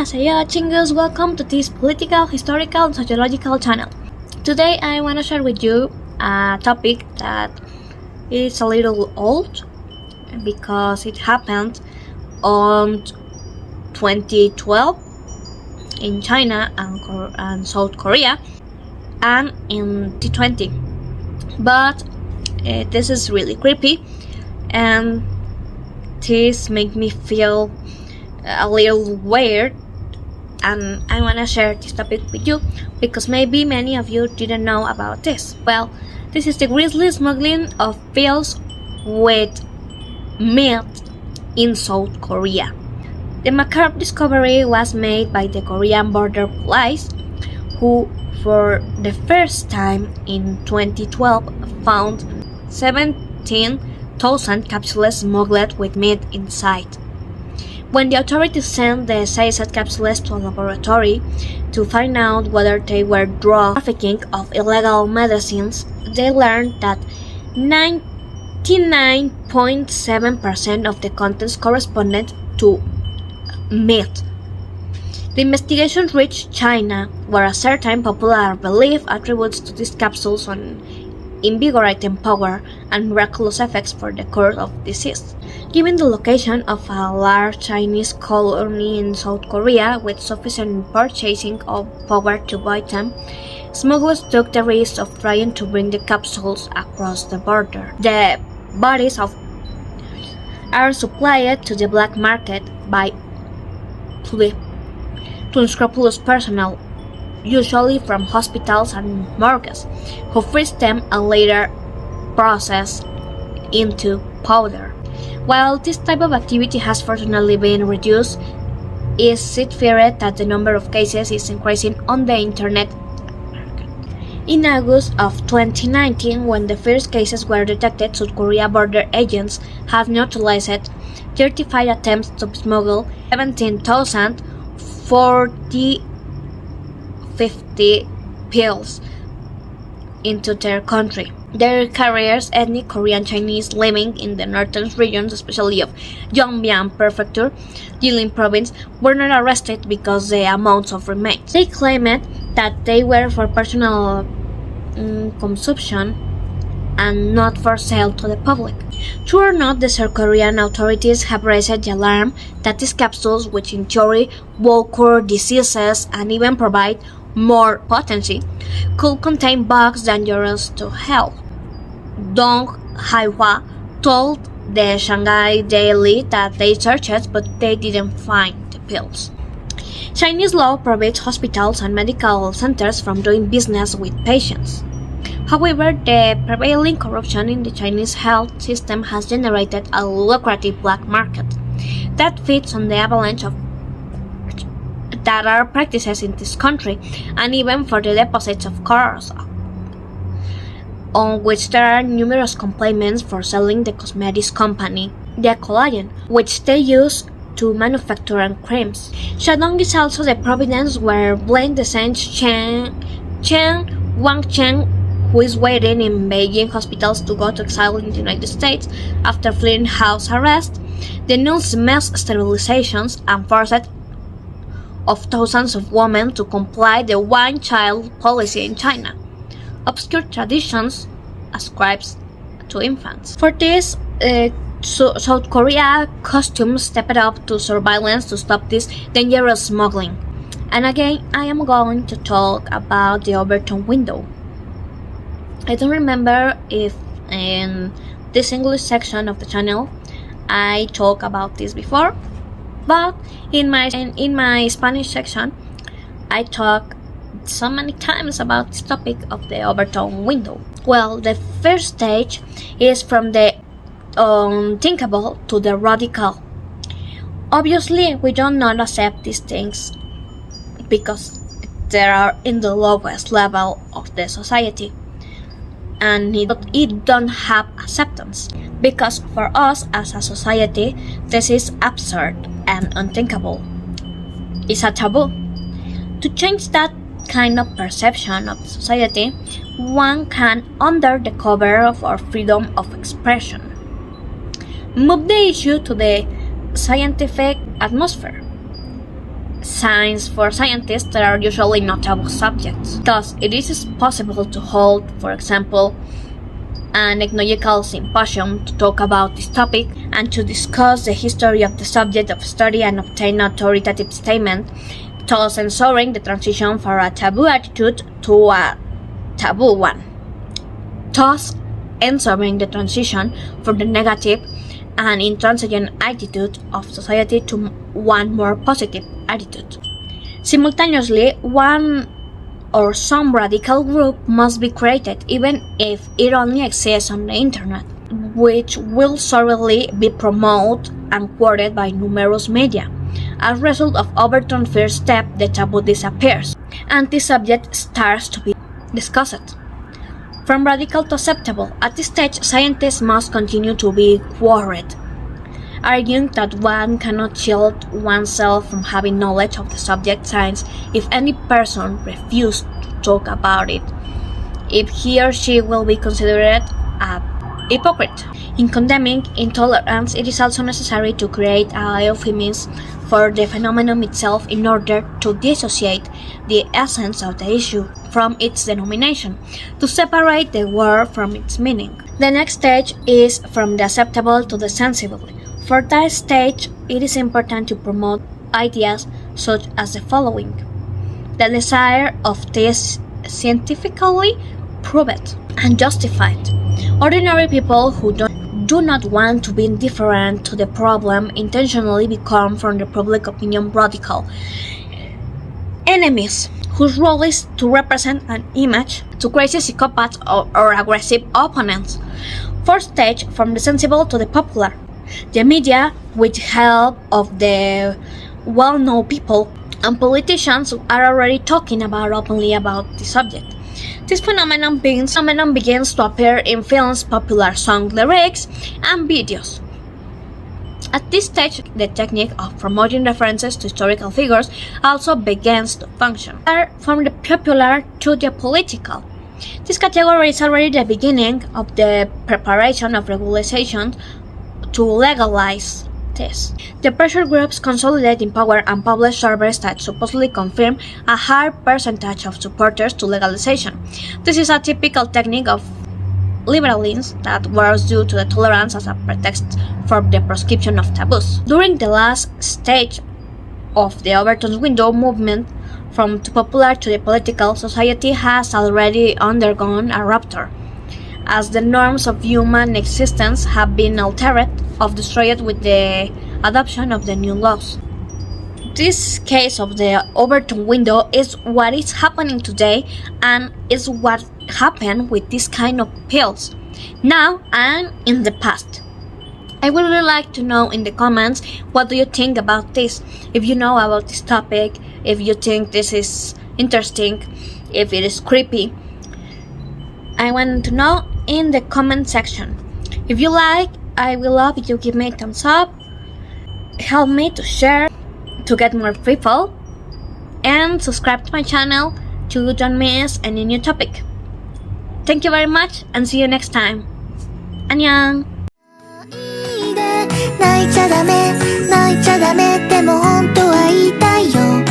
Annyeonghaseyo, Chingus. Welcome to this political, historical, and sociological channel. Today I want to share with you a topic that is a little old because it happened on 2012 in China and South Korea and in T20. But this is really creepy and this makes me feel a little weird, and I want to share this topic with you because maybe many of you didn't know about this. Well, this is the grisly smuggling of pills with meat in South Korea. The macabre discovery was made by the Korean border police, who for the first time in 2012 found 17,000 capsules smuggled with meat inside. When the authorities sent the seized capsules to a laboratory to find out whether they were drug trafficking of illegal medicines, they learned that 99.7% of the contents corresponded to meat. The investigation reached China, where a certain popular belief attributes to these capsules an invigorating power and miraculous effects for the cure of disease. Given the location of a large Chinese colony in South Korea with sufficient purchasing power to buy them, smugglers took the risk of trying to bring the capsules across the border. The bodies are supplied to the black market by unscrupulous personnel, usually from hospitals and morgues, who freeze them and later process into powder. While this type of activity has fortunately been reduced, it is feared that the number of cases is increasing on the internet. In August of 2019, when the first cases were detected, South Korea border agents have neutralized 35 attempts to smuggle 17,050 pills into their country. Their carriers, ethnic Korean Chinese living in the northern regions, especially of Yongbyon Prefecture, Jilin Province, were not arrested because the amounts of remains. They claimed that they were for personal consumption and not for sale to the public. True or not, the South Korean authorities have raised the alarm that these capsules, which in theory will cure diseases and even provide more potency, could contain bugs dangerous to health. Dong Haihua told the Shanghai Daily that they searched but they didn't find the pills. Chinese law prohibits hospitals and medical centers from doing business with patients. However, the prevailing corruption in the Chinese health system has generated a lucrative black market that feeds on the avalanche of that are practices in this country, and even for the deposits of cars, on which there are numerous complaints for selling the cosmetics company, the collagen, which they use to manufacture creams. Shandong is also the province where Blaine descends Chen Wangcheng, who is waiting in Beijing hospitals to go to exile in the United States after fleeing house arrest, denounced mass sterilizations and forced of thousands of women to comply the one-child policy in China, obscure traditions ascribed to infants. For this, South Korea customs stepped up to surveillance to stop this dangerous smuggling. And again, I am going to talk about the Overton window. I don't remember if in this English section of the channel I talked about this before, but in my Spanish section I talk so many times about this topic of the Overton window. Well, the first stage is from the unthinkable to the radical. Obviously, we don't not accept these things because they are in the lowest level of the society, and it don't have acceptance, because for us as a society this is absurd and unthinkable. It's a taboo. To change that kind of perception of society, one can, under the cover of our freedom of expression, move the issue to the scientific atmosphere. science for scientists that are usually not taboo subjects. Thus, it is possible to hold, for example, an ethnological symposium to talk about this topic and to discuss the history of the subject of study and obtain authoritative statement, thus ensuring the transition from a taboo attitude to a taboo one. Thus, ensuring the transition from the negative and intransigent attitude of society to one more positive attitude. Simultaneously, one or some radical group must be created, even if it only exists on the internet, which will certainly be promoted and quoted by numerous media. As a result of Overton's first step, the taboo disappears, and the subject starts to be discussed. From radical to acceptable, at this stage, scientists must continue to be worried, arguing that one cannot shield oneself from having knowledge of the subject science if any person refuses to talk about it, if he or she will be considered a hypocrite. In condemning intolerance, it is also necessary to create a euphemism for the phenomenon itself in order to dissociate the essence of the issue from its denomination, to separate the word from its meaning. The next stage is from the acceptable to the sensible. For that stage, it is important to promote ideas such as the following: the desire of this scientifically proved and justified. Ordinary people who do not want to be indifferent to the problem intentionally become from the public opinion radical enemies, whose role is to represent an image to crazy psychopaths or aggressive opponents. Fourth stage, from the sensible to the popular. The media, with help of the well-known people and politicians, are already talking openly about the subject. This phenomenon begins to appear in films, popular song lyrics, and videos. At this stage, the technique of promoting references to historical figures also begins to function. From the popular to the political. This category is already the beginning of the preparation of regulations to legalize this. The pressure groups consolidate in power and publish surveys that supposedly confirm a high percentage of supporters to legalization. This is a typical technique of liberalism that was due to the tolerance as a pretext for the proscription of taboos. During the last stage of the Overton's window movement, from the popular to the political, society has already undergone a rupture, as the norms of human existence have been altered or destroyed with the adoption of the new laws. This case of the Overton window is what is happening today and is what happened with this kind of pills, now and in the past. I would really like to know in the comments what do you think about this, if you know about this topic, if you think this is interesting, if it is creepy. I want to know in the comment section. If you like, I will love if you give me a thumbs up, help me to share to get more people, and subscribe to my channel to don't miss any new topic. Thank you very much and see you next time. 안녕. 泣いちゃダメでも本当は言いたいよ